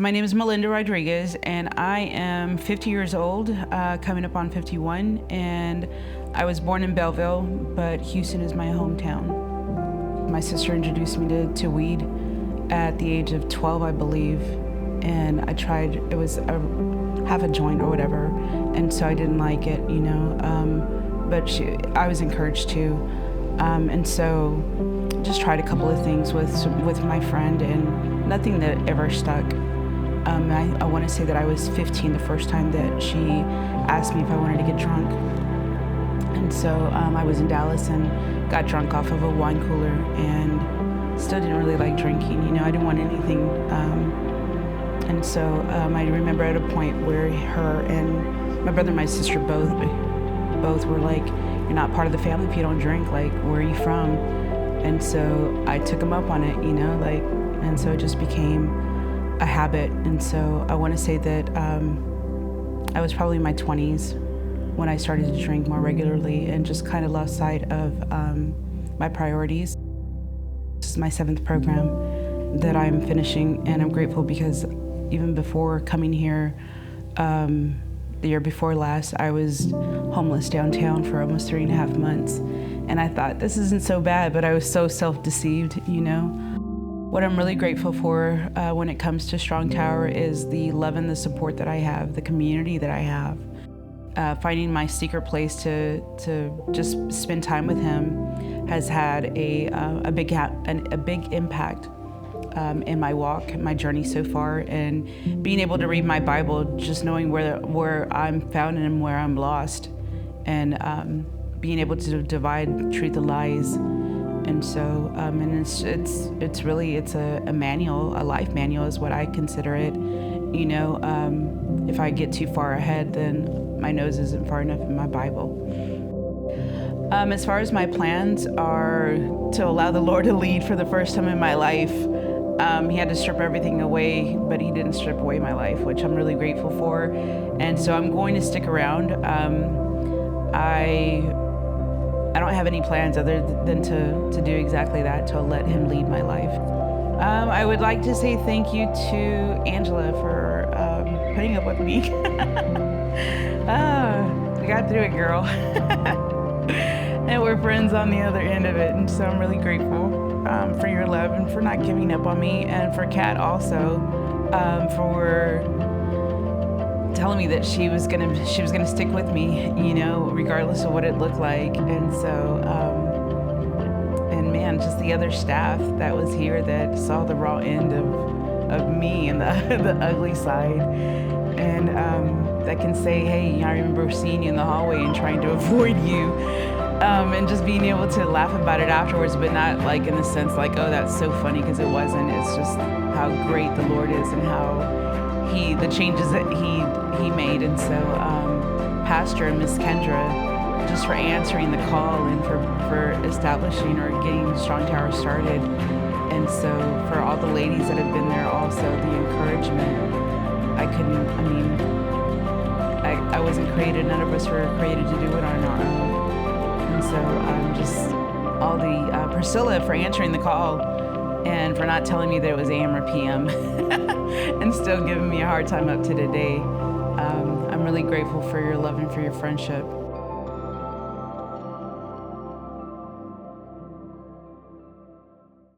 My name is Melinda Rodriguez, and I am 50 years old, coming up on 51, and I was born in Belleville, but Houston is my hometown. My sister introduced me to weed at the age of 12, I believe, and I tried, it was half a joint or whatever, and so I didn't like it, but I was encouraged to, and so just tried a couple of things with my friend, and nothing that ever stuck. I want to say that I was 15 the first time that she asked me if I wanted to get drunk. And so I was in Dallas and got drunk off of a wine cooler and still didn't really like drinking. I didn't want anything. And so I remember at a point where her and my brother and my sister both were like, "You're not part of the family if you don't drink. Like, where are you from?" And so I took them up on it, and so it just became a habit. And so I want to say that I was probably in my 20s when I started to drink more regularly and just kind of lost sight of my priorities. This is my 7th program that I'm finishing, and I'm grateful because even before coming here, the year before last, I was homeless downtown for almost 3.5 months. And I thought, this isn't so bad, but I was so self-deceived, What I'm really grateful for when it comes to Strong Tower is the love and the support that I have, the community that I have. Finding my secret place to just spend time with him has had a big impact in my walk, my journey so far, and being able to read my Bible, just knowing where I'm found and where I'm lost, and being able to divide truth and lies. And so, and it's really a manual, a life manual is what I consider it. If I get too far ahead, then my nose isn't far enough in my Bible. As far as my plans are to allow the Lord to lead for the first time in my life. He had to strip everything away, but he didn't strip away my life, which I'm really grateful for. And so I'm going to stick around. I don't have any plans other than to do exactly that, to let him lead my life. I would like to say thank you to Angela for putting up with me. We got through it, girl. And we're friends on the other end of it, and so I'm really grateful for your love and for not giving up on me, and for Kat also for telling me that she was gonna stick with me, regardless of what it looked like. And so, and man, just the other staff that was here that saw the raw end of me and the ugly side, and that can say, hey, I remember seeing you in the hallway and trying to avoid you, and just being able to laugh about it afterwards, but not like in the sense like, oh, that's so funny, because it wasn't. It's just how great the Lord is and how the changes that he made. And so Pastor and Miss Kendra, just for answering the call and for establishing or getting Strong Tower started. And so for all the ladies that have been there also, the encouragement, I wasn't created, none of us were created to do it on our own. And so just all the Priscilla for answering the call and for not telling me that it was AM or PM and still giving me a hard time up to today. I'm really grateful for your love and for your friendship.